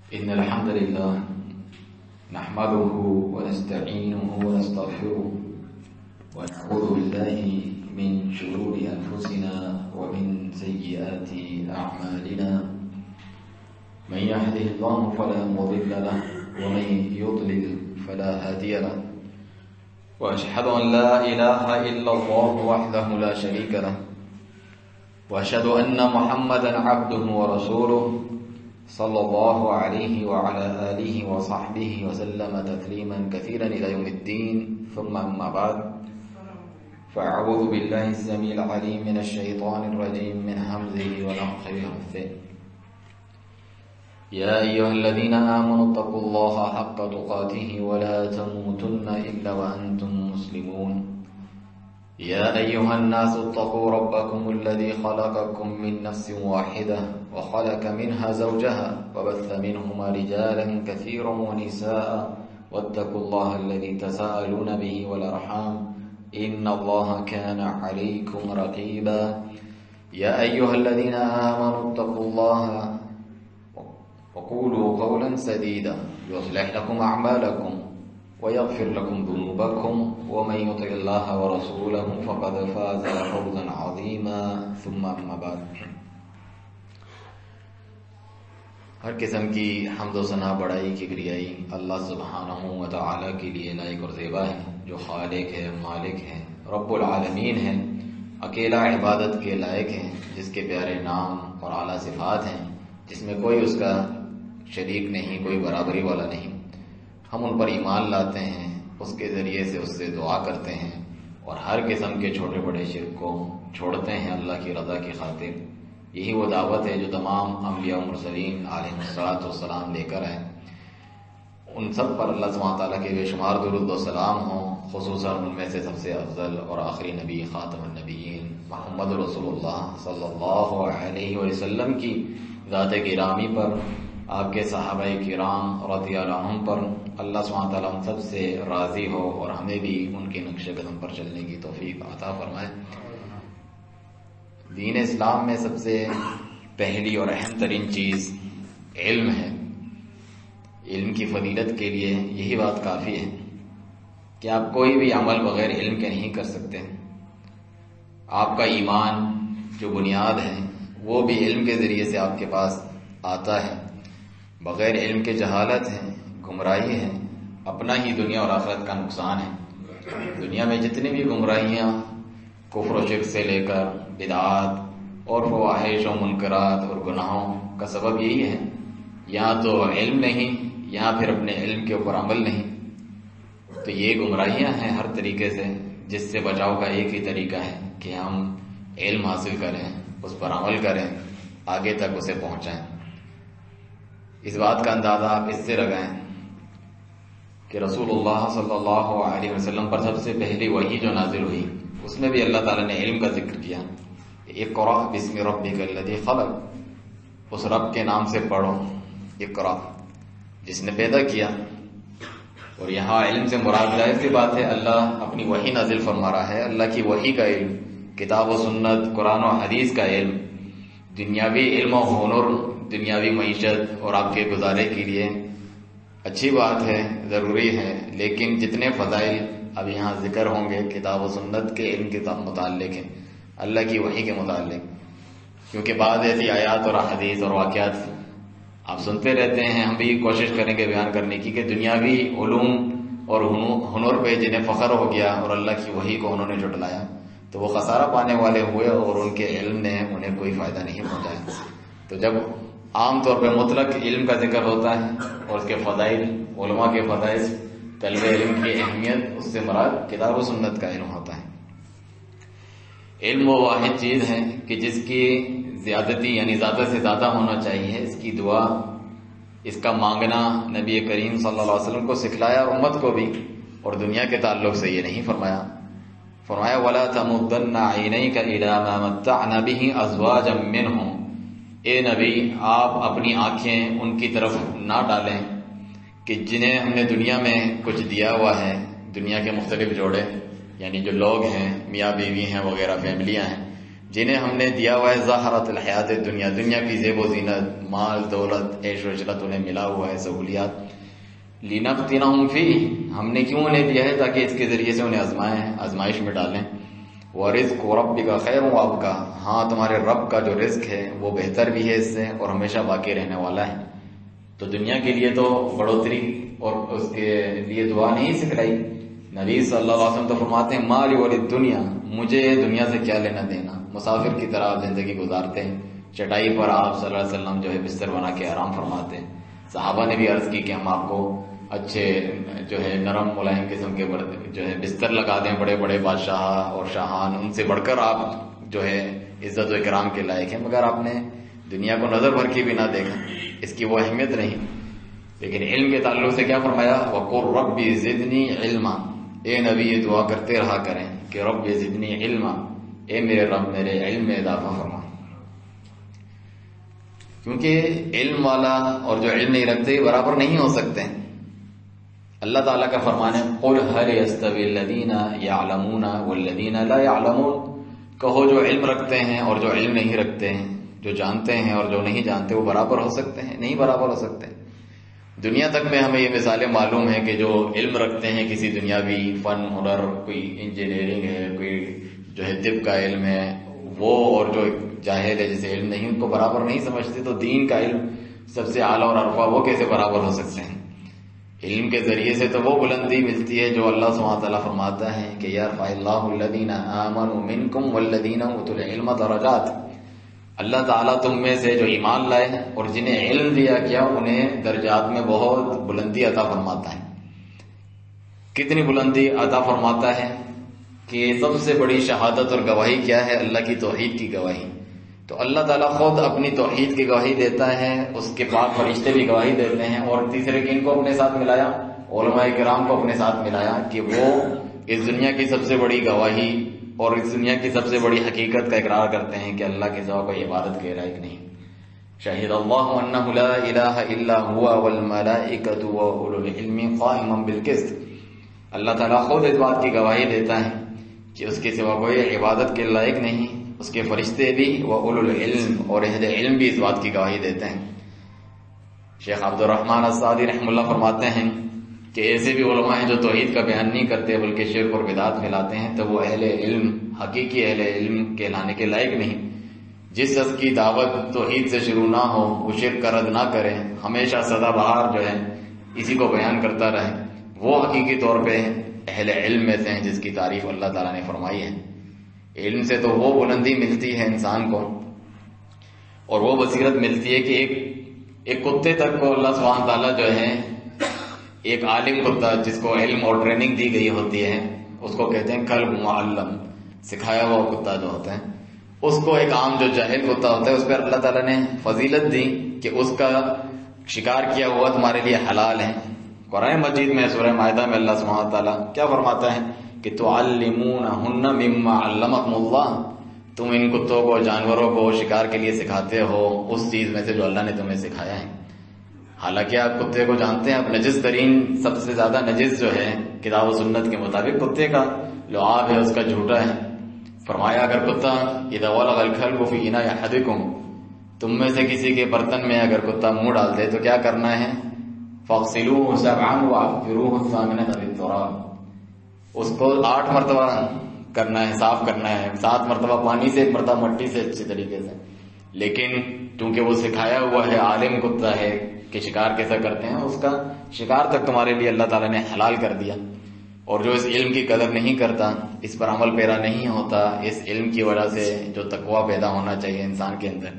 إن الحمد لله نحمده ونستعينه ونستغفره ونعوذ بالله من شرور أنفسنا ومن سيئات أعمالنا. من يهده الله فلا مضل له ومن يضلل فلا هادي له، وأشهد أن لا إله إلا الله وحده لا شريك له، وأشهد أن محمدا عبده ورسوله صلى الله عليه وعلى آله وصحبه وسلم تسليما كثيرا إلى يوم الدين. ثم أما بعد، فأعوذ بالله السميع العليم من الشيطان الرجيم من همزه ونفخه ونفثه. يا أيها الذين آمنوا اتقوا الله حق تقاته ولا تموتن إلا وأنتم مسلمون. يا أيها الناس اتقوا ربكم الذي خلقكم من نفس واحدة وخلق منها زوجها وبث منهما رجالا كثيرا ونساء، واتقوا الله الذي تساءلون به والأرحام إن الله كان عليكم رقيبا. يا أيها الذين آمنوا اتقوا الله وقولوا قولا سديدا يصلح لكم أعمالكم ويغفر لكم ذنوبكم، ومن يطع الله ورسوله فقد فاز فوزا عظيما. ثم أما بعد، ہر قسم کی حمد و ثنا، بڑائی، کبریائی اللہ سبحانہ و تعالی کے لیے لائق اور زیبا ہے، جو خالق ہے، مالک ہے، رب العالمین ہے، اکیلا عبادت کے لائق ہے، جس کے پیارے نام اور اعلیٰ صفات ہیں، جس میں کوئی اس کا شریک نہیں، کوئی برابری والا نہیں۔ ہم ان پر ایمان لاتے ہیں، اس کے ذریعے سے اس سے دعا کرتے ہیں، اور ہر قسم کے چھوٹے بڑے شرک کو چھوڑتے ہیں اللہ کی رضا کی خاطر۔ یہی وہ دعوت ہے جو تمام انبیاء و مرسلین علیہ السلام لے کر آئے۔ ان سب پر اللہ سبحانہ تعالیٰ کے بے شمار درود و سلام ہوں، خصوصاً ان میں سے سب سے افضل اور آخری نبی خاتم النبیین محمد رسول اللہ صلی اللہ علیہ وسلم کی ذات گرامی پر، آپ کے صحابہ کرام رضی اللہ عنہم پر اللہ سبحانہ تعالیٰ ہم سب سے راضی ہو، اور ہمیں بھی ان کے نقش قدم پر چلنے کی توفیق عطا فرمائے۔ دین اسلام میں سب سے پہلی اور اہم ترین چیز علم ہے۔ علم کی فضیلت کے لیے یہی بات کافی ہے کہ آپ کوئی بھی عمل بغیر علم کے نہیں کر سکتے۔ آپ کا ایمان جو بنیاد ہے وہ بھی علم کے ذریعے سے آپ کے پاس آتا ہے۔ بغیر علم کے جہالت ہے، گمراہی ہے، اپنا ہی دنیا اور آخرت کا نقصان ہے۔ دنیا میں جتنی بھی گمراہیاں کفر و شرک سے لے کر بدعات اور فواحش و منکرات اور گناہوں کا سبب یہی ہے، یہاں تو علم نہیں، یہاں پھر اپنے علم کے اوپر عمل نہیں۔ تو یہ گمراہیاں ہیں ہر طریقے سے، جس سے بچاؤ کا ایک ہی طریقہ ہے کہ ہم علم حاصل کریں، اس پر عمل کریں، آگے تک اسے پہنچائیں۔ اس بات کا اندازہ آپ اس سے لگائیں کہ رسول اللہ صلی اللہ علیہ وسلم پر سب سے پہلی وحی جو نازل ہوئی، اس میں بھی اللہ تعالیٰ نے علم کا ذکر کیا۔ اقرأ بسم ربک الذی خلق، اس رب کے نام سے پڑھو، اقرأ، جس نے پیدا کیا۔ اور یہاں علم سے مراد ظاہر سی بات ہے اللہ اپنی وحی نازل فرما رہا ہے، اللہ کی وحی کا علم، کتاب و سنت، قرآن و حدیث کا علم۔ دنیاوی علم و ہنر، دنیاوی معیشت اور آپ کے گزارے کے لیے اچھی بات ہے، ضروری ہے، لیکن جتنے فضائل اب یہاں ذکر ہوں گے کتاب و سنت کے علم کے متعلق ہیں، اللہ کی وحی کے متعلق، کیونکہ بعض ایسی آیات اور احادیث اور واقعات آپ سنتے رہتے ہیں، ہم بھی کوشش کریں گے بیان کرنے کی، کہ دنیاوی علوم اور ہنر پہ جنہیں فخر ہو گیا اور اللہ کی وحی کو انہوں نے جھٹلایا تو وہ خسارہ پانے والے ہوئے، اور ان کے علم نے انہیں کوئی فائدہ نہیں پہنچایا۔ تو جب عام طور پہ مطلق علم کا ذکر ہوتا ہے اور اس کے فضائل، علماء کے فضائل، طلب علم کی اہمیت، اس سے مراد کتاب و سنت کا علم ہوتا ہے۔ علم وہ واحد چیز ہے کہ جس کی زیادتی یعنی زیادہ سے زیادہ ہونا چاہیے، اس کی دعا، اس کا مانگنا نبی کریم صلی اللہ علیہ وسلم کو سکھلایا، امت کو بھی، اور دنیا کے تعلق سے یہ نہیں فرمایا۔ فرمایا وَلَا تَمُدَّنَّ عَيْنَيْكَ إِلَىٰ مَا مَتَّعْنَا بِهِ أَزْوَاجًا مِّنْهُمْ، اے نبی آپ اپنی آنکھیں ان کی طرف نہ ڈالیں کہ جنہیں ہم نے دنیا میں کچھ دیا ہوا ہے، دنیا کے مختلف جوڑے یعنی جو لوگ ہیں، میاں بیوی ہیں وغیرہ، فیملیاں ہیں، جنہیں ہم نے دیا ہوا ہے زہرت الحیات دنیا، دنیا کی زیب و زینت، مال دولت، عیش و عشرت انہیں ملا ہوا ہے، سہولیات، لنفتنہم فیہ، ہم نے کیوں انہیں دیا ہے تاکہ اس کے ذریعے سے انہیں آزمائیں، آزمائش میں ڈالیں۔ وَرِزْقُ رَبِّكَ خَيْرٌ وَأَبْقَىٰ، ہاں تمہارے رب کا جو رزق ہے وہ بہتر بھی ہے اس سے اور ہمیشہ باقی رہنے والا ہے۔ تو دنیا کے لیے تو بڑھوتری اور اس کے لیے دعا نہیں سکھلائی۔ نبی صلی اللہ علیہ وسلم تو فرماتے ہیں مالی وللدنیا، مجھے دنیا سے کیا لینا دینا، مسافر کی طرح آپ زندگی گزارتے ہیں، چٹائی پر آپ صلی اللہ علیہ وسلم جو ہے بستر بنا کے آرام فرماتے ہیں۔ صحابہ نے بھی عرض کی کہ ہم آپ کو اچھے جو ہے نرم ملائم قسم کے جو ہے بستر لگا دیں، بڑے بڑے بادشاہ اور شاہان، ان سے بڑھ کر آپ جو ہے عزت و اکرام کے لائق ہیں، مگر آپ نے دنیا کو نظر بھر کے بھی نہ دیکھا، اس کی وہ اہمیت نہیں۔ لیکن علم کے تعلق سے کیا فرمایا، وَقُلْ رَبِّ زِدْنِي عِلْمًا، اے نبی یہ دعا کرتے رہا کریں کہ رب زدنی علما، اے میرے رب میرے علم میں اضافہ فرما، کیونکہ علم والا اور جو علم نہیں رکھتے برابر نہیں ہو سکتے۔ اللہ تعالیٰ کا فرمان ہے قُلْ هَلْ يَسْتَوِي الَّذِينَ يَعْلَمُونَ وَالَّذِينَ لَا يَعْلَمُونَ، کہو جو علم رکھتے ہیں اور جو علم نہیں رکھتے ہیں، جو جانتے ہیں اور جو نہیں جانتے، وہ برابر ہو سکتے ہیں؟ نہیں برابر ہو سکتے۔ دنیا تک میں ہمیں یہ مثالیں معلوم ہیں کہ جو علم رکھتے ہیں کسی دنیاوی فن ہنر، کوئی انجینئرنگ ہے، کوئی جو ہے طب کا علم ہے، وہ اور جو جاہل ہے جسے علم نہیں، ان کو برابر نہیں سمجھتے، تو دین کا علم سب سے اعلیٰ اور عرفہ وہ کیسے برابر ہو سکتے ہیں؟ علم کے ذریعے سے تو وہ بلندی ملتی ہے جو اللہ سبحانہ وتعالیٰ فرماتا ہے کہ یرفع اللہ الذین آمنوا منکم والذین اوتوا العلم درجات، اللہ تعالیٰ تم میں سے جو ایمان لائے اور جنہیں علم دیا کیا انہیں درجات میں بہت بلندی عطا فرماتا ہے۔ کتنی بلندی عطا فرماتا ہے کہ سب سے بڑی شہادت اور گواہی کیا ہے؟ اللہ کی توحید کی گواہی۔ تو اللہ تعالیٰ خود اپنی توحید کی گواہی دیتا ہے، اس کے پاک فرشتے بھی گواہی دیتے ہیں، اور تیسرے کن کو اپنے ساتھ ملایا؟ علماء کرام کو اپنے ساتھ ملایا کہ وہ اس دنیا کی سب سے بڑی گواہی اور اس دنیا کی سب سے بڑی حقیقت کا اقرار کرتے ہیں کہ اللہ کے سوا کوئی عبادت کے لائق نہیں۔ شہد اللہ انہ لا الہ الا ہوا والملائکۃ واولو العلم قائما بالقسط، اللہ تعالیٰ خود اس بات کی گواہی دیتا ہے کہ اس کے سوا کوئی عبادت کے لائق نہیں، اس کے فرشتے بھی واولو العلم اور اہل علم بھی اس بات کی گواہی دیتے ہیں۔ شیخ عبد الرحمن السعدی رحمہ اللہ فرماتے ہیں کہ ایسے بھی علماء ہیں جو توحید کا بیان نہیں کرتے بلکہ شرک اور بدعت پھیلاتے ہیں، تو وہ اہل علم، حقیقی اہل علم کہلانے کے لائق نہیں۔ جس شخص کی دعوت توحید سے شروع نہ ہو، وہ شرک کا رد نہ کرے، ہمیشہ سدا بہار جو ہے اسی کو بیان کرتا رہے، وہ حقیقی طور پہ اہل علم میں سے ہیں جس کی تعریف اللہ تعالیٰ نے فرمائی ہے۔ علم سے تو وہ بلندی ملتی ہے انسان کو اور وہ بصیرت ملتی ہے کہ ایک کتے تک کو اللہ سبحانہ تعالیٰ جو ہے ایک عالم کتا جس کو علم اور ٹریننگ دی گئی ہوتی ہے، اس کو کہتے ہیں کلب معلم، سکھایا ہوا کتا جو ہوتا ہے، اس کو ایک عام جو جاہل کتا ہوتا ہے اس پر اللہ تعالیٰ نے فضیلت دی کہ اس کا شکار کیا ہوا تمہارے لیے حلال ہے۔ قرآن مجید میں سورہ مائدہ میں اللہ سبحانہ تعالیٰ کیا فرماتا ہے کہ تعلمونہن مما علمکم اللہ، تم ان کتوں کو، جانوروں کو شکار کے لیے سکھاتے ہو اس چیز میں سے جو اللہ نے تمہیں سکھایا ہے۔ حالانکہ آپ کتے کو جانتے ہیں، اب نجس ترین، سب سے زیادہ نجس جو ہے کتاب و سنت کے مطابق کتے کا لعاب ہے، اس کا جھوٹا ہے۔ فرمایا اگر کتا اذا ولغ الکلب فی اناء احدکم، تم میں سے کسی کے برتن میں اگر کتا منہ ڈال دے تو کیا کرنا ہے؟ فاغسلوہ سبعا واحفروہ ثامنۃ بالتراب، اس کو 8 مرتبہ کرنا ہے، صاف کرنا ہے، 7 مرتبہ پانی سے، 1 مرتبہ مٹی سے، اچھی طریقے سے۔ لیکن چونکہ وہ سکھایا ہوا ہے، عالم کتا ہے کہ شکار کیسا کرتے ہیں، اس کا شکار تک تمہارے لیے اللہ تعالیٰ نے حلال کر دیا۔ اور جو اس علم کی قدر نہیں کرتا، اس پر عمل پیرا نہیں ہوتا، اس علم کی وجہ سے جو تقویٰ پیدا ہونا چاہیے انسان کے اندر،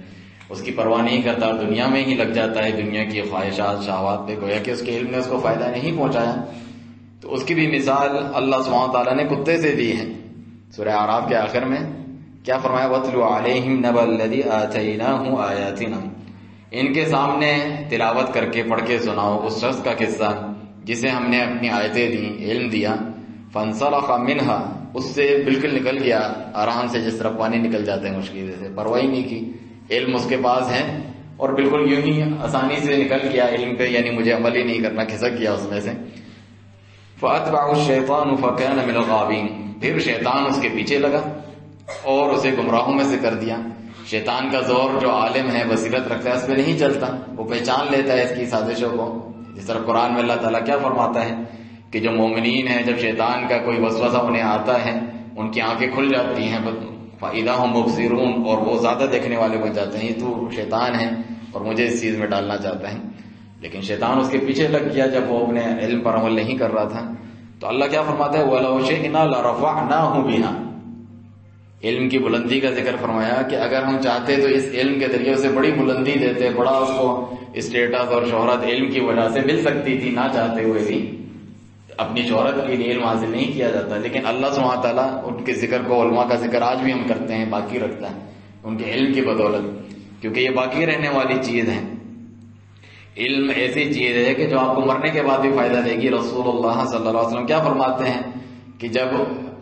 اس کی پرواہ نہیں کرتا اور دنیا میں ہی لگ جاتا ہے، دنیا کی خواہشات شہوات پہ، گویا کہ اس کے علم نے اس کو فائدہ نہیں پہنچایا، تو اس کی بھی مثال اللہ سبحانہ تعالیٰ نے کتے سے دی ہے۔ سورہ اعراف کے آخر میں کیا فرمایا؟ وَاتْلُ عَلَيْهِمْ نَبَأَ الَّذِي آتَيْنَاهُ آيَاتِنَا، ان کے سامنے تلاوت کر کے پڑھ کے سناؤ اس شخص کا قصہ جسے ہم نے اپنی آیتیں دیں، علم دیا، فَانْسَلَخَ مِنْهَا، اس سے بالکل نکل گیا، آرام سے جس طرح پانی نکل جاتا ہے مشکل سے، پرواہ نہیں کی، علم اس کے پاس ہے اور بالکل یوں ہی آسانی سے نکل گیا علم پہ، یعنی مجھے عمل ہی نہیں کرنا، کھسک گیا اس میں سے۔ فَأَتْبَعُ الشَّيْطَانُ فَكَانَ مِنَ الْغَاوِينَ، پھر شیطان اس کے پیچھے لگا، اور اسے گمراہوں میں سے کر دیا۔ شیطان کا زور جو عالم ہے، بصیرت رکھتا ہے، اس پہ نہیں چلتا، وہ پہچان لیتا ہے اس کی سازشوں کو۔ جس طرح قرآن میں اللہ تعالیٰ کیا فرماتا ہے کہ جو مومنین ہیں، جب شیطان کا کوئی وسوسہ انہیں آتا ہے، ان کی آنکھیں کھل جاتی ہیں، فَإِذَا هُمْ مُبْصِرُونَ، اور وہ زیادہ دیکھنے والے بن جاتے ہیں، تو شیطان ہے اور مجھے اس چیز میں ڈالنا چاہتا ہے۔ لیکن شیطان اس کے پیچھے لگ گیا جب وہ اپنے علم پر عمل نہیں کر رہا تھا۔ تو اللہ کیا فرماتا ہے، وَلَوْ شِئْنَا لَرَفَعْنَاهُ بِهَا، علم کی بلندی کا ذکر فرمایا کہ اگر ہم چاہتے تو اس علم کے ذریعے اسے بڑی بلندی دیتے، بڑا اس کو اسٹیٹس اور شہرت علم کی وجہ سے مل سکتی تھی، نہ چاہتے ہوئے بھی اپنی شہرت کے لیے علم حاصل نہیں کیا جاتا۔ لیکن اللہ سبحانہ تعالیٰ ان کے ذکر کو، علماء کا ذکر آج بھی ہم کرتے ہیں، باقی رکھتا ہے ان کے علم کی بدولت، کیونکہ یہ باقی رہنے والی چیز ہے۔ علم ایسی چیز ہے کہ جو آپ کو مرنے کے بعد بھی فائدہ دے گی۔ رسول اللہ صلی اللہ علیہ وسلم کیا فرماتے ہیں کہ جب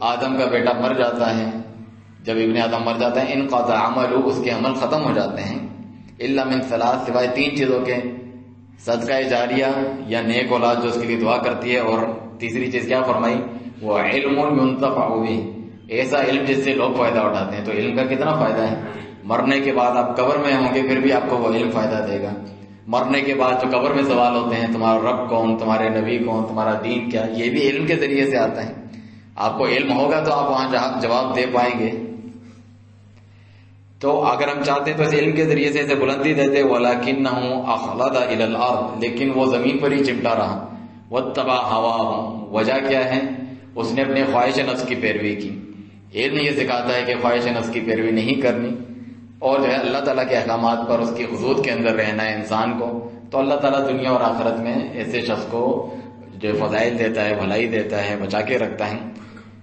آدم کا بیٹا مر جاتا ہے، جب ابن آدم مر جاتا ہے، انقضى عملہ، اس کے عمل ختم ہو جاتے ہیں، الا من ثلاث، سوائے تین چیزوں کے، صدقہ جاریہ یا نیک اولاد جو اس کے لیے دعا کرتی ہے، اور تیسری چیز کیا فرمائی، وہ علم ينتفع به، ایسا علم جس سے لوگ فائدہ اٹھاتے ہیں۔ تو علم کا کتنا فائدہ ہے، مرنے کے بعد آپ قبر میں ہوں گے پھر بھی آپ کو وہ علم فائدہ دے گا۔ مرنے کے بعد جو قبر میں سوال ہوتے ہیں، تمہارا رب کون، تمہارے نبی کون، تمہارا دین کیا، یہ بھی علم کے ذریعے سے آتا ہے۔ آپ کو علم ہوگا تو آپ وہاں جواب دے پائیں گے۔ تو اگر ہم چاہتے تو اس علم کے ذریعے سے اسے بلندی دیتے، وَلَكِنَّهُ أَخْلَدَ إِلَى الْأَرْضِ، لیکن وہ زمین پر ہی چمٹا رہا، وَاتَّبَعَ هَوَاهُ، وجہ کیا ہے، اس نے اپنے خواہش نفس کی پیروی کی۔ علم یہ سکھاتا ہے کہ خواہش نفس کی پیروی نہیں کرنی، اور جو ہے اللہ تعالیٰ کے احکامات پر اس کی حدود کے اندر رہنا ہے انسان کو۔ تو اللہ تعالیٰ دنیا اور آخرت میں ایسے شخص کو جو فضائل دیتا ہے، بھلائی دیتا ہے، بچا کے رکھتا ہے۔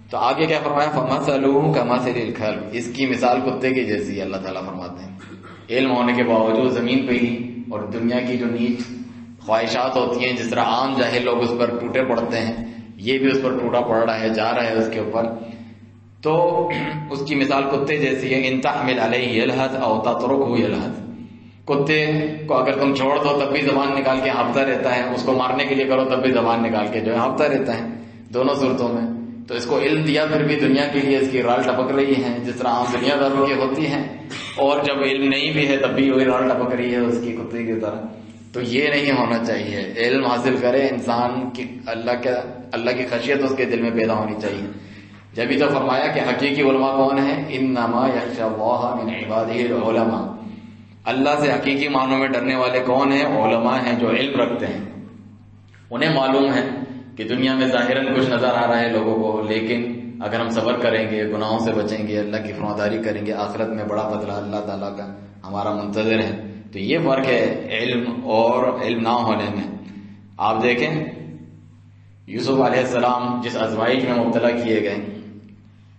تو آگے کیا فرمایا، فَمَثَلُهُ كَمَثَلِ الْكَلْبِ، اس کی مثال کتے کی جیسی ہے، اللہ تعالیٰ فرماتے ہیں۔ علم ہونے کے باوجود زمین پہ ہی، اور دنیا کی جو نیچ خواہشات ہوتی ہیں، جس طرح عام جاہل لوگ اس پر ٹوٹے پڑتے ہیں، یہ بھی اس پر ٹوٹا پڑ رہا ہے، جا رہا ہے اس کے اوپر۔ تو اس کی مثال کتے جیسی ہے، ان تحمل علیہ یلہث او تترکہ یلہث، کتے کو اگر تم چھوڑ دو تب بھی زبان نکال کے ہانپتا رہتا ہے، اس کو مارنے کے لیے کرو تب بھی زبان نکال کے جو ہے ہانپتا رہتا ہے، دونوں صورتوں میں۔ تو اس کو علم دیا پھر بھی دنیا کے لیے اس کی رال ٹپک رہی ہے، جس طرح عام دنیا داروں کی ہوتی ہیں، اور جب علم نہیں بھی ہے تب بھی وہی رال ٹپک رہی ہے اس کی کتے کی طرح۔ تو یہ نہیں ہونا چاہیے، علم حاصل کرے انسان کی، اللہ کی خشیت اس کے دل میں پیدا ہونی چاہیے۔ جبھی تو فرمایا کہ حقیقی علماء کون ہیں، انما یخشی اللہ من عبادہ العلماء، اللہ سے حقیقی معنوں میں ڈرنے والے کون ہیں، علماء ہیں جو علم رکھتے ہیں۔ انہیں معلوم ہے کہ دنیا میں ظاہراً کچھ نظر آ رہا ہے لوگوں کو، لیکن اگر ہم صبر کریں گے، گناہوں سے بچیں گے، اللہ کی فرمانبرداری کریں گے، آخرت میں بڑا بدلہ اللہ تعالیٰ کا ہمارا منتظر ہے۔ تو یہ فرق ہے علم اور علم نہ ہونے میں۔ آپ دیکھیں یوسف علیہ السلام جس ازمائش میں مبتلا کیے گئے،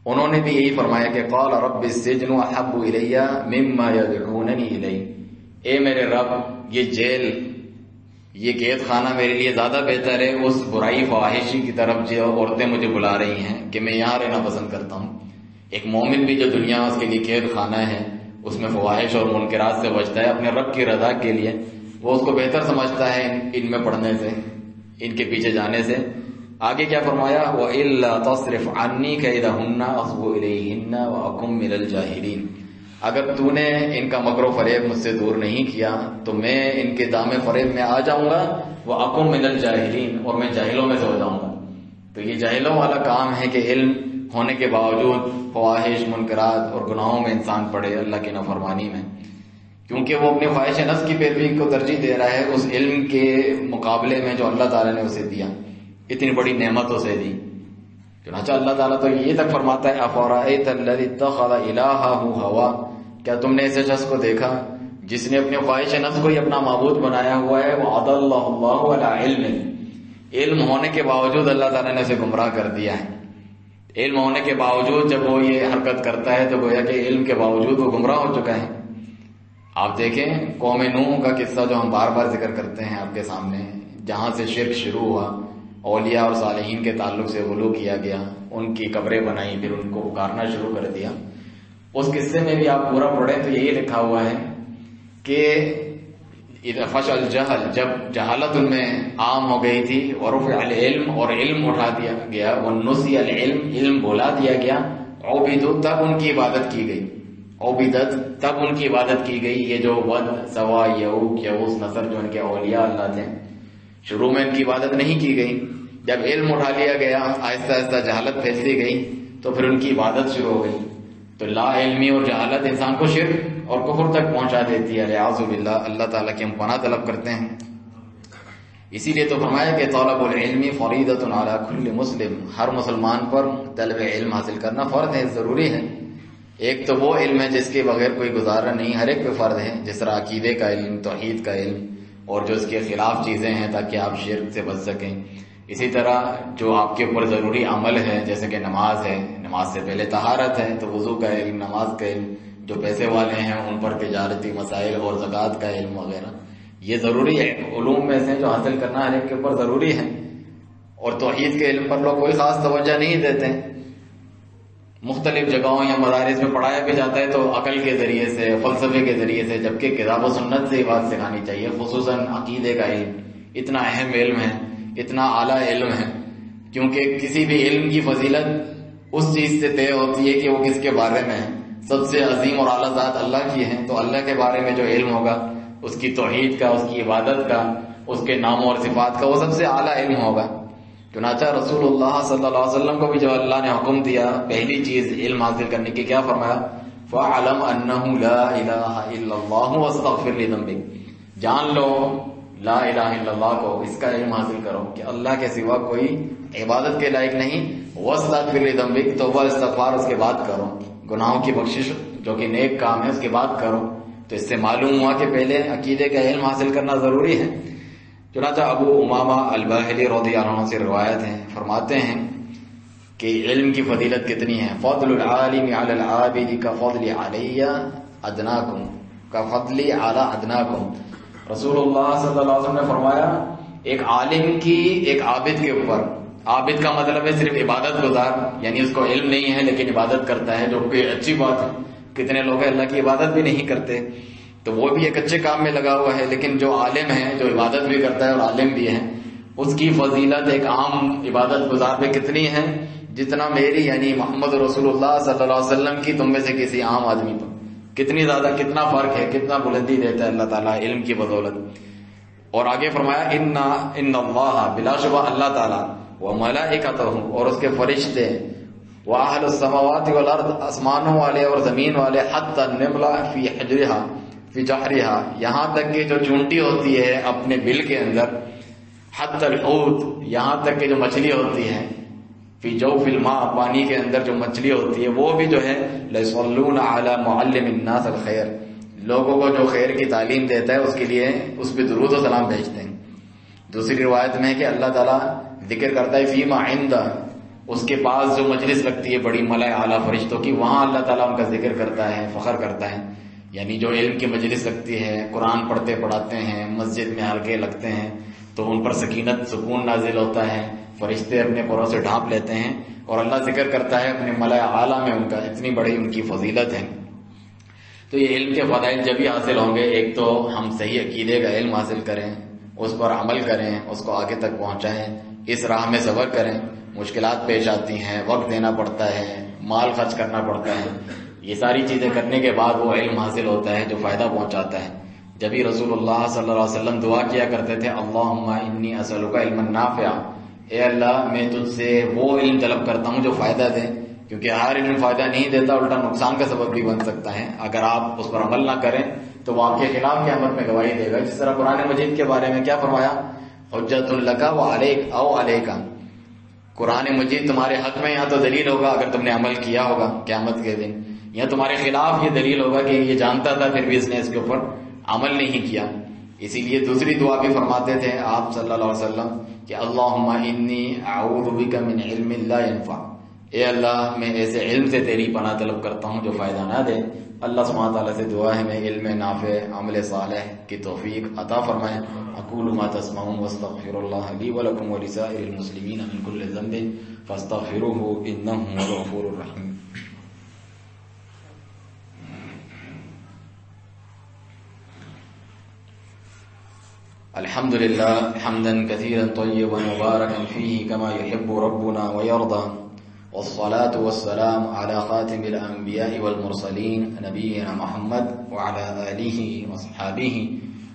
انہوں نے بھی یہی فرمایا کہ قال رب السجن احب الی مما یدعوننی الی، اے میرے رب یہ جیل، یہ قید خانہ میرے لیے زیادہ بہتر ہے اس برائی فواحشی کی طرف جو عورتیں مجھے بلا رہی ہیں کہ میں یہاں رہنا پسند کرتا ہوں۔ ایک مومن بھی جو دنیا اس کے لیے قید خانہ ہے، اس میں فواحش اور منکرات سے بچتا ہے اپنے رب کی رضا کے لیے، وہ اس کو بہتر سمجھتا ہے ان میں پڑھنے سے، ان کے پیچھے جانے سے۔ آگے کیا فرمایا، وَإِلَّا تَصْرِفْ عَنِّي كَيْدَهُنَّ أَصْبُ إِلَيْهِنَّ وَأَكُن مِّنَ الْجَاهِلِينَ، اگر تو نے ان کا مکر و فریب مجھ سے دور نہیں کیا تو میں ان کے دام فریب میں آ جاؤں گا، وَأَكُن مِّنَ الْجَاهِلِينَ، اور میں جاہلوں میں سے ہو جاؤں گا۔ تو یہ جاہلوں والا کام ہے کہ علم ہونے کے باوجود فواحش، منکرات اور گناہوں میں انسان پڑے، اللہ کی نافرمانی میں، کیونکہ وہ اپنی خواہش نفس کی پیروی کو ترجیح دے رہا ہے اس علم کے مقابلے میں جو اللہ تعالیٰ نے اسے دیا، اتنی بڑی نعمت اسے دی۔ چنانچہ اللہ تعالیٰ تو یہ تک فرماتا ہے أَفَرَأَيْتَ الَّذِي اتَّخَذَ إِلَٰهَهُ هَوَاهُ، کیا تم نے ایسے شخص کو دیکھا جس نے اپنے خواہش نفس کو ہی اپنا معبود بنایا ہوا ہے، وَأَضَلَّهُ اللَّهُ عَلَىٰ عِلْمٍ، علم ہونے کے باوجود اللہ تعالیٰ نے اسے گمراہ کر دیا ہے۔ علم ہونے کے باوجود جب وہ یہ حرکت کرتا ہے تو گویا کہ علم کے باوجود وہ گمراہ ہو چکا ہے۔ آپ دیکھیں قوم نوح کا قصہ جو ہم بار بار ذکر کرتے ہیں آپ کے سامنے، جہاں سے شرک شروع ہوا، اولیاء اور صالحین کے تعلق سے غلو کیا گیا، ان کی قبریں بنائی، پھر ان کو پکارنا شروع کر دیا۔ اس قصے میں بھی آپ پورا پڑھیں تو یہی لکھا ہوا ہے کہ اذا فشل الجہل، جب جہالت ان میں عام ہو گئی تھی، ورفع العلم، اور علم اٹھا دیا گیا، ونسی العلم، علم بولا دیا گیا، عبدوا تب ان کی عبادت کی گئی، عبدت تب ان کی عبادت کی گئی. یہ جو ود، سوا، یعوق، یعوس، نصر جو ان کے اولیاء اللہ تھے، شروع میں ان کی عبادت نہیں کی گئی. جب علم اٹھا لیا گیا، آہستہ آہستہ جہالت پھیلتی گئی تو پھر ان کی عبادت شروع ہو گئی. تو لا علمی اور جہالت انسان کو شرک اور کفر تک پہنچا دیتی ہے. اعوذ باللہ، اللہ تعالیٰ کی ہم پناہ طلب کرتے ہیں. اسی لیے تو فرمایا کہ طلب العلم فریضۃ علی کل مسلم، ہر مسلمان پر طلب علم حاصل کرنا فرض ہے، ضروری ہے. ایک تو وہ علم ہے جس کے بغیر کوئی گزارا نہیں، ہر ایک پہ فرض ہے، جس طرح عقیدے کا علم، توحید کا علم، اور جو اس کے خلاف چیزیں ہیں تاکہ آپ شرک سے بچ سکیں. اسی طرح جو آپ کے اوپر ضروری عمل ہے جیسے کہ نماز ہے، نماز سے پہلے طہارت ہے، تو وضو کا علم، نماز کا علم. جو پیسے والے ہیں ان پر تجارتی مسائل اور زکوٰۃ کا علم وغیرہ، یہ ضروری ہے. علوم میں سے جو حاصل کرنا ہر ایک کے اوپر ضروری ہے. اور توحید کے علم پر لوگ کوئی خاص توجہ نہیں دیتے. مختلف جگہوں یا مدارس میں پڑھایا بھی جاتا ہے تو عقل کے ذریعے سے، فلسفے کے ذریعے سے، جبکہ کتاب و سنت سے یہ بات سکھانی چاہیے. خصوصاً عقیدے کا علم اتنا اہم علم ہے، اتنا اعلیٰ علم ہے، کیونکہ کسی بھی علم کی فضیلت اس چیز سے طے ہوتی ہے کہ وہ کس کے بارے میں ہے. سب سے عظیم اور اعلیٰ ذات اللہ کی ہے، تو اللہ کے بارے میں جو علم ہوگا، اس کی توحید کا، اس کی عبادت کا، اس کے ناموں اور صفات کا، وہ سب سے اعلیٰ علم ہوگا. چنانچہ رسول اللہ صلی اللہ علیہ وسلم کو بھی جو اللہ نے حکم دیا پہلی چیز علم حاصل کرنے کی، کیا فرمایا؟ فَاعْلَمْ أَنَّهُ لَا إِلَهَ إِلَّا اللَّهُ وَاسْتَغْفِرْ لِذَنبِكَ، جان لو لا الہ الا اللہ کو، اس کا علم حاصل کرو کہ اللہ کے سوا کوئی عبادت کے لائق نہیں. وَاسْتَغْفِرْ لِذَنبِكَ، توبہ استغفار اس کے بعد کرو، گناہوں کی بخشش جو کہ نیک کام ہے اس کے بعد کرو. تو اس سے معلوم ہوا کہ پہلے عقیدے کا علم حاصل کرنا ضروری ہے. چنانچہ ابو امامہ الباہلی رضی اللہ عنہ سے روایت ہے، فرماتے ہیں کہ علم کی فضیلت کتنی ہے. فضل العالم علی العابد کفضل علی ادناکم، کفضل علی ادناکم. رسول اللہ صلی اللہ علیہ وسلم نے فرمایا ایک عالم کی ایک عابد کے اوپر، عابد کا مطلب ہے صرف عبادت گزار، یعنی اس کو علم نہیں ہے لیکن عبادت کرتا ہے، جو کہ اچھی بات ہے. کتنے لوگ ہیں اللہ کی عبادت بھی نہیں کرتے، تو وہ بھی ایک اچھے کام میں لگا ہوا ہے. لیکن جو عالم ہے، جو عبادت بھی کرتا ہے اور عالم بھی ہے، اس کی فضیلت ایک عام عبادت گزار پہ کتنی ہے؟ جتنا میری یعنی محمد رسول اللہ صلی اللہ علیہ وسلم کی تم میں سے کسی عام آدمی پر کتنی زیادہ، کتنا فرق ہے، کتنا بلندی دیتا ہے اللہ تعالیٰ علم کی بدولت. اور آگے فرمایا ان اللہ، بلا شبہ اللہ تعالیٰ، وملائکتہ، اور اس کے فرشتے، واہل السماوات والارض، آسمانوں والے اور زمین والے، حتی النملہ فی حجرہا فی جحرہا، یہاں تک کہ جو چونٹی ہوتی ہے اپنے بل کے اندر، حتی الحوت، یہاں تک کہ جو مچھلی ہوتی ہے، فی جوف الماء، پانی کے اندر جو مچھلی ہوتی ہے، وہ بھی جو ہے لَيُصَلُّونَ عَلَى مُعَلِّمِ النَّاسِ الْخَيْرِ، لوگوں کو جو خیر کی تعلیم دیتا ہے اس کے لیے اس پہ درود و سلام بھیجتے ہیں. دوسری روایت میں ہے کہ اللہ تعالیٰ ذکر کرتا ہے فیما عندہ، اس کے پاس جو مجلس لگتی ہے بڑی ملائے اعلیٰ فرشتوں کی، وہاں اللہ تعالیٰ ان کا ذکر کرتا ہے، فخر کرتا ہے. یعنی جو علم کی مجلس لگتی ہے، قرآن پڑھتے پڑھاتے ہیں، مسجد میں حلقے لگتے ہیں، تو ان پر سکینت، سکون نازل ہوتا ہے، فرشتے اپنے پروں سے ڈھانپ لیتے ہیں اور اللہ ذکر کرتا ہے اپنے ملائے اعلیٰ میں ان کا، اتنی بڑی ان کی فضیلت ہے. تو یہ علم کے فضائل جب ہی حاصل ہوں گے، ایک تو ہم صحیح عقیدے کا علم حاصل کریں، اس پر عمل کریں، اس کو آگے تک پہنچائیں، اس راہ میں صبر کریں. مشکلات پیش آتی ہیں، وقت دینا پڑتا ہے، مال خرچ کرنا پڑتا ہے، یہ ساری چیزیں کرنے کے بعد وہ علم حاصل ہوتا ہے جو فائدہ پہنچاتا ہے. جبھی رسول اللہ صلی اللہ علیہ وسلم دعا کیا کرتے تھے، اللہم انی اسألک علما نافعا، اے اللہ میں تجھ سے وہ علم طلب کرتا ہوں جو فائدہ دے، کیونکہ ہر علم فائدہ نہیں دیتا، الٹا نقصان کا سبب بھی بن سکتا ہے. اگر آپ اس پر عمل نہ کریں تو وہ آپ کے خلاف قیامت میں گواہی دے گا. جس طرح قرآن مجید کے بارے میں کیا فرمایا؟ حجت لک و علیک او علیک، قرآن مجید تمہارے حق میں یا تو دلیل ہوگا اگر تم نے عمل کیا ہوگا قیامت کے دن، یا تمہارے خلاف یہ دلیل ہوگا کہ یہ جانتا تھا پھر بھی اس نے اس کے اوپر عمل نہیں کیا. اسی لیے دوسری دعا بھی فرماتے تھے آپ صلی اللہ علیہ وسلم کہ اللہم انی اعوذ بک من علم لا ينفع، اے اللہ میں ایسے علم سے تیری پناہ طلب کرتا ہوں جو فائدہ نہ دے. اللہ سبحانہ تعالیٰ سے دعا ہے میں علم نافع، عمل صالح کی توفیق عطا فرمائے. اقول ما تسمعون واستغفر اللہ لی ولکم ولسائر المسلمین من کل ذنب فاستغفروه انہ هو الغفور الرحیم. الحمد لله حمدا كثيرا طيبا مباركا فيه كما يحب ربنا ويرضى، والصلاة والسلام على خاتم الأنبياء والمرسلين نبينا محمد وعلى آله وصحابه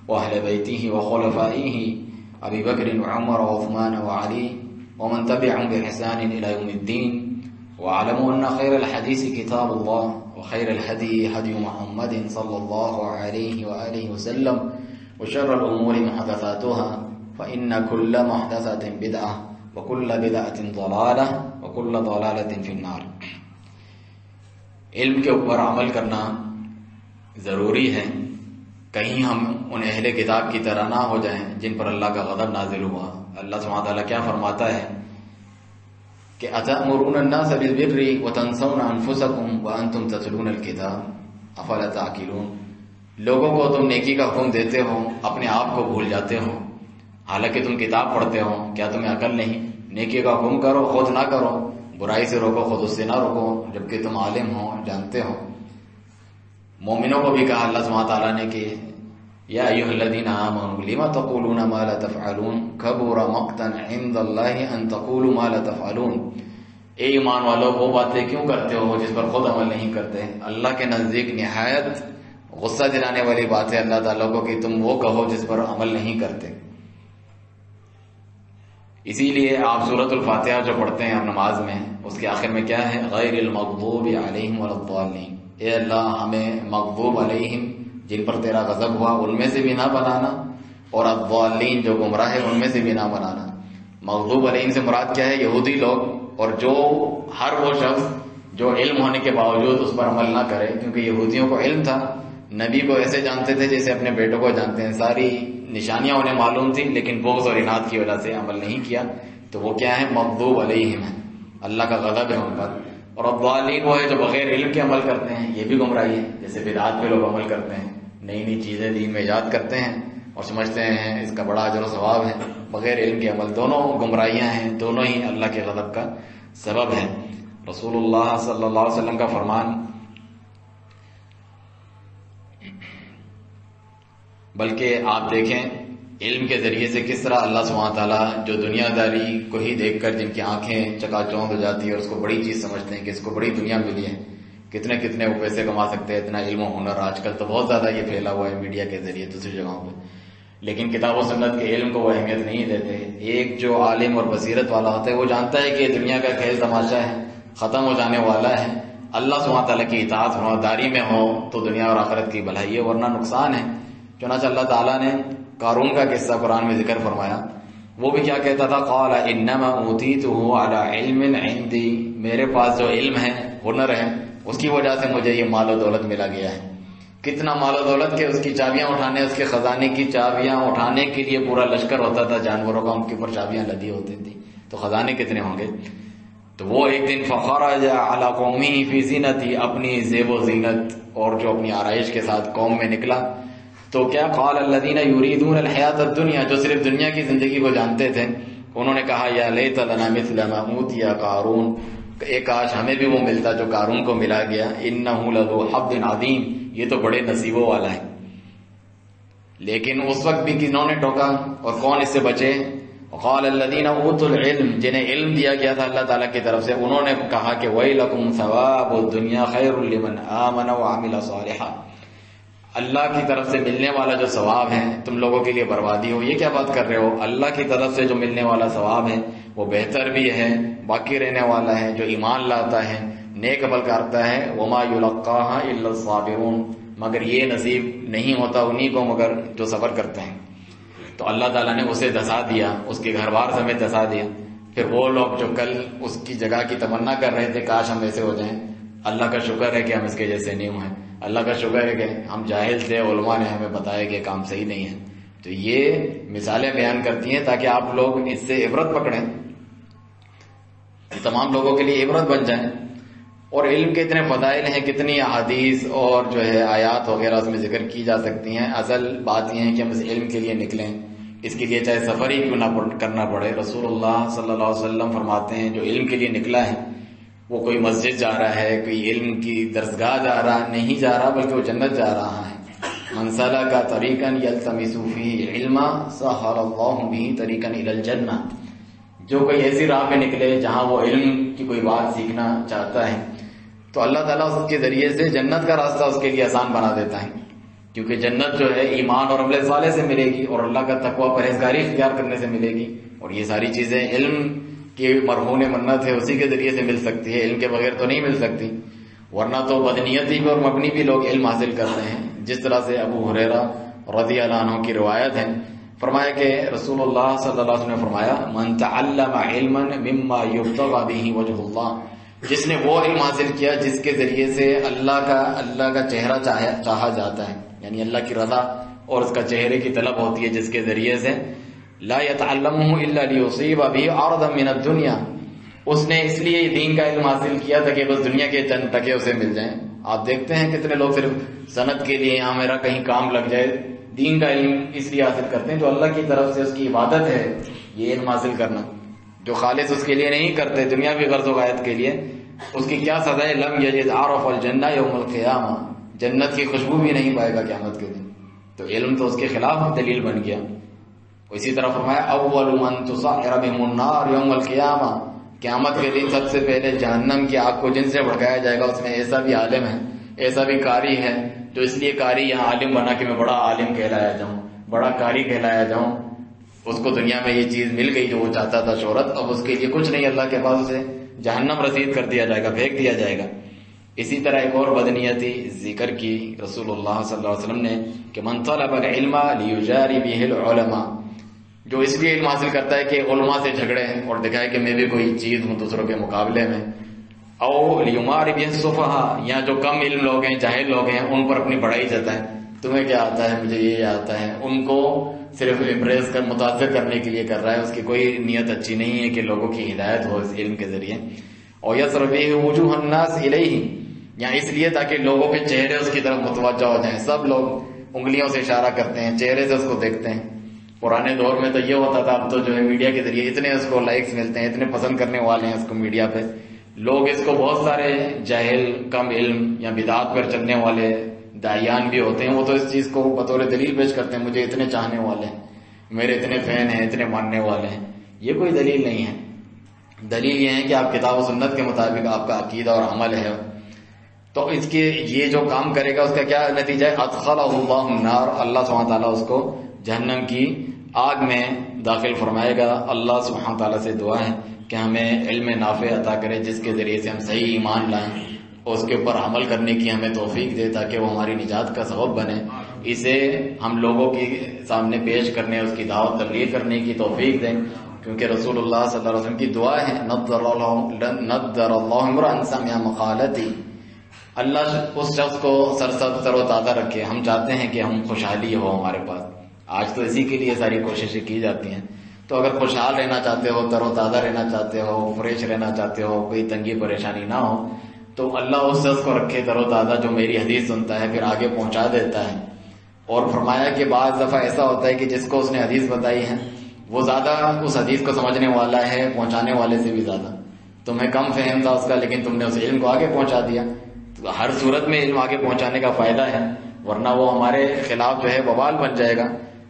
وأهل بيته وخلفائه أبي بكر وعمر وعثمان وعلي ومن تبعهم بإحسان إلى يوم الدين. واعلموا أن خير الحديث كتاب الله وخير الهدي هدي محمد صلى الله عليه وآله وسلم وشر الأمور محدثاتها فإن كل محدثة بدعة وكل بدعة ضلالة وكل ضلالة في النار. علم کے اوپر عمل کرنا ضروری ہے، کہیں ہم ان اہل کتاب کی طرح نہ ہو جائیں جن پر اللہ کا غضب نازل ہوا. اللہ سبحانہ تعالیٰ کیا فرماتا ہے کہ أَتَأْمُرُونَ النَّاسَ بِالْبِرِّ وَتَنْسَوْنَ أَنفُسَكُمْ وَأَنْتُمْ تَتْلُونَ الْكِتَابَ أَفَلَا تَعْقِلُونَ. لوگوں کو تم نیکی کا حکم دیتے ہو، اپنے آپ کو بھول جاتے ہو، حالانکہ تم کتاب پڑھتے ہو. کیا تمہیں عقل نہیں؟ نیکی کا حکم کرو، خود نہ کرو، برائی سے روکو، خود اس سے نہ روکو، جبکہ تم عالم ہو، جانتے ہو. مومنوں کو بھی کہا اللہ سبحانہ تعالیٰ نے کہ یا ایھا الذین آمنوا لم تقولون ما لا تفعلون کبر مقتا عند اللہ ان تقولوا ما لا تفعلون. اے ایمان والو، وہ باتیں کیوں کرتے ہو جس پر خود عمل نہیں کرتے؟ اللہ کے نزدیک نہایت غصہ دلانے والی بات ہے اللہ تعالیٰ کو کہ تم وہ کہو جس پر عمل نہیں کرتے. اسی لیے آپ سورۃ الفاتحہ جو پڑھتے ہیں نماز میں، اس کے آخر میں کیا ہے؟ غیر المغضوب علیہم ولا الضالین. اے اللہ، ہمیں مغضوب علیہم جن پر تیرا غضب ہوا ان میں سے بھی نہ بنانا، اور الضالین جو گمراہ ہے ان میں سے بھی نہ بنانا. مغضوب علیہم سے مراد کیا ہے؟ یہودی لوگ، اور جو ہر وہ شخص جو علم ہونے کے باوجود اس پر عمل نہ کرے، کیونکہ یہودیوں کو علم تھا، نبی کو ایسے جانتے تھے جیسے اپنے بیٹوں کو جانتے ہیں، ساری نشانیاں انہیں معلوم تھیں، لیکن بغض اور اناد کی وجہ سے عمل نہیں کیا. تو وہ کیا ہے؟ مغضوب علیہم ہے، اللہ کا غضب ہے ان پر. اور الضالین وہ ہے جو بغیر علم کے عمل کرتے ہیں، یہ بھی گمراہی ہے. جیسے بدعات پہ لوگ عمل کرتے ہیں، نئی نئی چیزیں دین میں ایجاد کرتے ہیں اور سمجھتے ہیں اس کا بڑا اجر و ثواب ہے. بغیر علم کے عمل دونوں گمراہیاں ہیں، دونوں ہی اللہ کے غضب کا سبب ہے. رسول اللہ صلی اللہ علیہ وسلم کا فرمان، بلکہ آپ دیکھیں علم کے ذریعے سے کس طرح اللہ سبحانہ تعالیٰ جو دنیا داری کو ہی دیکھ کر جن کی آنکھیں چکا چوند ہو جاتی ہے اور اس کو بڑی چیز سمجھتے ہیں کہ اس کو بڑی دنیا ملی ہے، کتنے کتنے وہ پیسے کما سکتے ہیں، اتنا علم و ہنر آج کل تو بہت زیادہ یہ پھیلا ہوا ہے میڈیا کے ذریعے دوسری جگہوں پہ، لیکن کتاب و سنت کے علم کو وہ اہمیت نہیں دیتے. ایک جو عالم اور بصیرت والا ہوتا ہے وہ جانتا ہے کہ یہ دنیا کا کھیل تماشا ہے، ختم ہو جانے والا ہے. اللہ سبحانہ تعالیٰ کی اطاعت فرمانبرداری میں ہو تو دنیا اور آخرت کی بھلائی ہے، ورنہ نقصان ہے. چنانچہ اللہ تعالیٰ نے قارون کا قصہ قرآن میں ذکر فرمایا. وہ بھی کیا کہتا تھا؟ قال انما اوتیتہ علی علم عندی، میرے پاس جو علم ہے، ہنر ہے، اس کی وجہ سے مجھے یہ مال و دولت ملا گیا ہے. کتنا مال و دولت کہ اس کی چابیاں اٹھانے، اس کے خزانے کی چابیاں اٹھانے کے لیے پورا لشکر ہوتا تھا جانوروں کا، ان کے اوپر چابیاں لدی ہوتی تھی، تو خزانے کتنے ہوں گے. تو وہ ایک دن فخرج علی قومہ فی زینتہ، اپنی زیب و زینت اور جو اپنی آرائش کے ساتھ قوم میں نکلا. تو کیا قال الذین یریدون الحیاۃ الدنیا، جو صرف دنیا کی زندگی کو جانتے تھے، انہوں نے کہا یا لیت لنا مثل ما اوتی قارون، ایک کاش ہمیں بھی وہ ملتا جو قارون کو ملا گیا. انہ لذو حظ عظیم، یہ تو بڑے نصیبوں والا ہے. لیکن اس وقت بھی کنہوں نے ٹوکا اور کون اس سے بچے؟ وقال الذین اوتوا العلم، جنہیں علم دیا گیا تھا اللہ تعالیٰ کی طرف سے، انہوں نے کہا کہ ویلکم ثواب الدنیا خیر لمن آمن وعمل صالحا، اللہ کی طرف سے ملنے والا جو ثواب ہے تم لوگوں کے لیے بربادی ہو. یہ کیا بات کر رہے ہو؟ اللہ کی طرف سے جو ملنے والا ثواب ہے وہ بہتر بھی ہے، باقی رہنے والا ہے. جو ایمان لاتا ہے، نیک عمل کرتا ہے، وما یلقاها الا الصابرون، مگر یہ نصیب نہیں ہوتا انہی کو مگر جو صبر کرتے ہیں. تو اللہ تعالیٰ نے اسے دھسا دیا، اس کے گھر بار سمیت دھسا دیا. پھر وہ لوگ جو کل اس کی جگہ کی تمنا کر رہے تھے کاش ہم ایسے ہو جائیں، اللہ کا شکر ہے کہ ہم اس کے جیسے نہیں ہوئے. اللہ کا شکر ہے کہ ہم جاہل تھے، علماء نے ہمیں بتایا کہ کام صحیح نہیں ہے. تو یہ مثالیں بیان کرتی ہیں تاکہ آپ لوگ اس سے عبرت پکڑیں، تمام لوگوں کے لیے عبرت بن جائیں. اور علم کے اتنے فضائل ہیں، کتنی احادیث اور جو ہے آیات وغیرہ اس میں ذکر کی جا سکتی ہیں. اصل بات یہ ہے کہ ہم اس علم کے لیے نکلیں، اس کے لیے چاہے سفر ہی کیوں نہ کرنا پڑے. رسول اللہ صلی اللہ علیہ وسلم فرماتے ہیں جو علم کے لیے نکلا ہے وہ کوئی مسجد جا رہا ہے، کوئی علم کی درسگاہ جا رہا نہیں جا رہا، بلکہ وہ جنت جا رہا ہے. من سلک طریقا یلتمس فیہ علما سہل اللہ بہ طریقا الی الجنہ، جو کوئی ایسی راہ پہ نکلے جہاں وہ علم کی کوئی بات سیکھنا چاہتا ہے تو اللہ تعالیٰ اس کے ذریعے سے جنت کا راستہ اس کے لیے آسان بنا دیتا ہے، کیونکہ جنت جو ہے ایمان اور عمل صالح سے ملے گی اور اللہ کا تقوی پرہیزگاری اختیار کرنے سے ملے گی، اور یہ ساری چیزیں علم کی مرہون منت ہے اسی کے ذریعے سے مل سکتی ہے، علم کے بغیر تو نہیں مل سکتی، ورنہ تو بدنیتی پر مبنی بھی لوگ علم حاصل کرتے ہیں، جس طرح سے ابو ہریرہ رضی اللہ عنہ کی روایت ہے، فرمایا کہ رسول اللہ صلی اللہ علیہ وسلم نے فرمایا من تعلم علما مما یبتغى به وجه اللہ، جس نے وہ علم حاصل کیا جس کے ذریعے سے اللہ کا چہرہ چاہا جاتا ہے، یعنی اللہ کی رضا اور اس کا چہرے کی طلب ہوتی ہے، جس کے ذریعے سے لا يتعلمه الا ليصيب به عرضا من الدنيا، اس نے اس لیے دین کا علم حاصل کیا تاکہ بس دنیا کے چند ٹکے اسے مل جائیں۔ آپ دیکھتے ہیں کتنے لوگ صرف صنعت کے لیے یہاں میرا کہیں کام لگ جائے، دین کا علم اس لیے حاصل کرتے ہیں جو اللہ کی طرف سے اس کی عبادت ہے، یہ علم حاصل کرنا، جو خالص اس کے لیے نہیں کرتے دنیاوی غرض و غایت کے لیے، اس کی کیا سزا ہے؟ لم یجد عرف الجنہ یوم القیامہ، جنت کی خوشبو بھی نہیں پائے گا قیامت کے دن۔ تو علم تو اس کے خلاف دلیل بن گیا۔ اسی طرح فرمایا اول من تسعر بهم النار یوم القیامہ، قیامت کے دن سب سے پہلے جہنم کی آگ کو جن سے بھڑکایا جائے گا اس میں ایسا بھی عالم ہے، ایسا بھی قاری ہے جو اس لیے قاری یہاں عالم بنا کہ میں بڑا عالم کہلایا جاؤں، بڑا قاری کہلایا جاؤں، اس کو دنیا میں یہ چیز مل گئی جو وہ چاہتا تھا، شہرت، اب اس کے لیے کچھ نہیں، اللہ کے پاس اسے جہنم رسید کر دیا جائے گا، پھینک دیا جائے گا۔ اسی طرح ایک اور بدنیتی ذکر کی رسول اللہ صلی اللہ علیہ وسلم نے کہ من طلب العلم لیجاری به العلماء، جو اس لیے علم حاصل کرتا ہے کہ علماء سے جھگڑے اور دکھائے کہ میں بھی کوئی چیز ہوں دوسروں کے مقابلے میں، او لیمار به السفہاء، یا جو کم علم لوگ ہیں، جاہل لوگ ہیں، ان پر اپنی بڑائی جتائیں، تمہیں کیا آتا ہے، مجھے یہ آتا ہے، ان کو صرف امپریس کر متاثر کرنے کے لیے کر رہا ہے، اس کی کوئی نیت اچھی نہیں ہے کہ لوگوں کی ہدایت ہو اس علم کے ذریعے، اور یصرف به وجوہ الناس الیہ، یا اس لیے تاکہ لوگوں کے چہرے اس کی طرف متوجہ ہو جائیں، سب لوگ انگلیوں سے اشارہ کرتے ہیں، چہرے سے اس کو دیکھتے ہیں۔ پرانے دور میں تو یہ ہوتا تھا، اب تو جو ہے میڈیا کے ذریعے اتنے اس کو لائکس ملتے ہیں، اتنے پسند کرنے والے ہیں اس کو میڈیا پہ، لوگ اس کو بہت سارے جاہل، کم علم یا بدعات پر چلنے والے داعیان بھی ہوتے ہیں، وہ تو اس چیز کو بطور دلیل پیش کرتے ہیں، مجھے اتنے چاہنے والے ہیں، میرے اتنے فین ہیں، اتنے ماننے والے ہیں۔ یہ کوئی دلیل نہیں ہے، دلیل یہ ہے کہ آپ کتاب و سنت کے مطابق آپ کا عقیدہ اور عمل ہے، تو اس کے یہ جو کام کرے گا اس کا کیا نتیجہ ہے؟ ادخلہ اللہ النار، اللہ سبحانہ تعالیٰ اس کو جہنم کی آگ میں داخل فرمائے گا۔ اللہ سبحانہ تعالیٰ سے دعا ہے کہ ہمیں علم نافع عطا کرے جس کے ذریعے سے ہم صحیح ایمان لائیں اور اس کے اوپر عمل کرنے کی ہمیں توفیق دے تاکہ وہ ہماری نجات کا سبب بنے، اسے ہم لوگوں کے سامنے پیش کرنے، اس کی دعوت تبلیغ کرنے کی توفیق دیں، کیونکہ رسول اللہ صلی اللہ علیہ وسلم کی دعا ہے نضر اللہ امرأ سمع مقالتی، اللہ اس شخص کو سر و تازہ رکھے۔ ہم چاہتے ہیں کہ ہم خوشحالی ہو ہمارے پاس، آج تو اسی کے لیے ساری کوششیں کی جاتی ہیں، تو اگر خوشحال رہنا چاہتے ہو، تر و تازہ رہنا چاہتے ہو، فریش رہنا چاہتے ہو، کوئی تنگی پریشانی نہ ہو، تو اللہ اس شخص کو رکھے تر و تازہ جو میری حدیث سنتا ہے پھر آگے پہنچا دیتا ہے۔ اور فرمایا کہ بعض دفعہ ایسا ہوتا ہے کہ جس کو اس نے حدیث بتائی ہے وہ زیادہ اس حدیث کو سمجھنے والا ہے پہنچانے والے سے بھی زیادہ، تمہیں کم فہم تھا اس کا لیکن تم نے اس علم کو آگے پہنچا دیا۔ تو ہر صورت میں علم آگے پہنچانے کا فائدہ ہے، ورنہ وہ ہمارے خلاف جو ہے وبال بن جائے گا،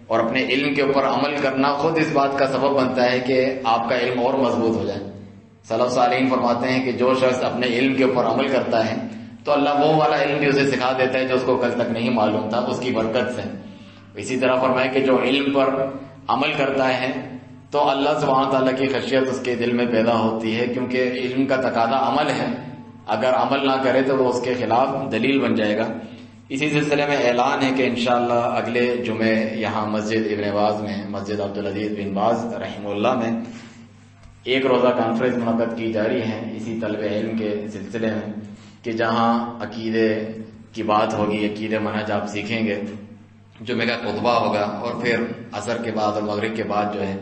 اور اپنے علم کے اوپر عمل کرنا خود اس بات کا سبب بنتا ہے کہ آپ کا علم اور مضبوط ہو جائے۔ سلف صالحین فرماتے ہیں کہ جو شخص اپنے علم کے اوپر عمل کرتا ہے تو اللہ وہ والا علم بھی اسے سکھا دیتا ہے جو اس کو کل تک نہیں معلوم تھا، اس کی برکت سے۔ اسی طرح فرمایا کہ جو علم پر عمل کرتا ہے تو اللہ سبحانہ تعالیٰ کی خشیت اس کے دل میں پیدا ہوتی ہے، کیونکہ علم کا تقاضا عمل ہے، اگر عمل نہ کرے تو وہ اس کے خلاف دلیل بن جائے گا۔ اسی سلسلے میں اعلان ہے کہ انشاءاللہ اگلے جمعے یہاں مسجد ابن باز میں، مسجد عبدالعزیز بن باز رحمہ اللہ میں ایک روزہ کانفرنس منعقد کی جا رہی ہے اسی طلب علم کے سلسلے میں، کہ جہاں عقیدے کی بات ہوگی، عقیدے منہج آپ سیکھیں گے، جمعے کا خطبہ ہوگا، اور پھر عصر کے بعد اور مغرب کے بعد جو ہے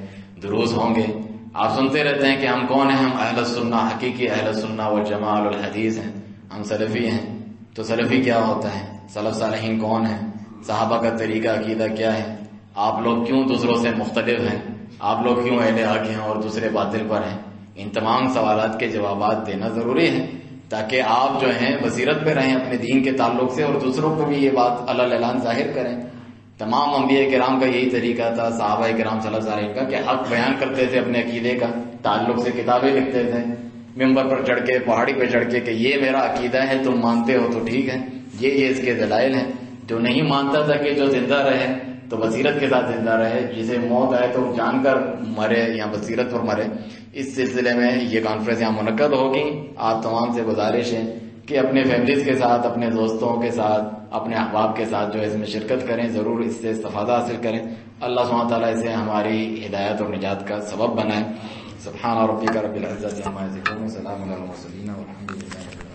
دروس ہوں گے۔ آپ سنتے رہتے ہیں کہ ہم کون ہیں، ہم اہل السنہ، حقیقی اہل السنہ والجماع الحدیث ہیں، ہم سلفی ہیں۔ تو سلفی کیا ہوتا ہے، سلف صالحین کون ہیں، صحابہ کا طریقہ عقیدہ کیا ہے، آپ لوگ کیوں دوسروں سے مختلف ہیں، آپ لوگ کیوں اہل حق ہیں اور دوسرے باطل پر ہیں، ان تمام سوالات کے جوابات دینا ضروری ہے تاکہ آپ جو ہیں بصیرت پہ رہیں اپنے دین کے تعلق سے، اور دوسروں کو بھی یہ بات علل اعلان ظاہر کریں۔ تمام انبیاء کرام کا یہی طریقہ تھا، صحابہ کرام صلی اللہ علیہ وسلم کا، کہ حق بیان کرتے تھے اپنے عقیدے کا تعلق سے، کتابیں لکھتے تھے ممبر پر چڑھ کے، پہاڑی پہ چڑھ کے کہ یہ میرا عقیدہ ہے، تم مانتے ہو تو ٹھیک ہے، یہ اس کے دلائل ہیں۔ جو نہیں مانتا تھا کہ جو زندہ رہے تو بصیرت کے ساتھ زندہ رہے، جسے موت آئے تو جان کر مرے یا بصیرت پر مرے۔ اس سلسلے میں یہ کانفرنس یہاں منعقد ہوگی۔ آپ تمام سے گزارش ہے کہ اپنے فیملیز کے ساتھ، اپنے دوستوں کے ساتھ، اپنے احباب کے ساتھ جو ہے اس میں شرکت کریں، ضرور اس سے استفادہ حاصل کریں۔ اللہ سبحانہ وتعالیٰ اسے ہماری ہدایت اور نجات کا سبب بنائے۔ سبحان ربک رب العزت عما یصفون، سلام علی المرسلین والحمد للہ۔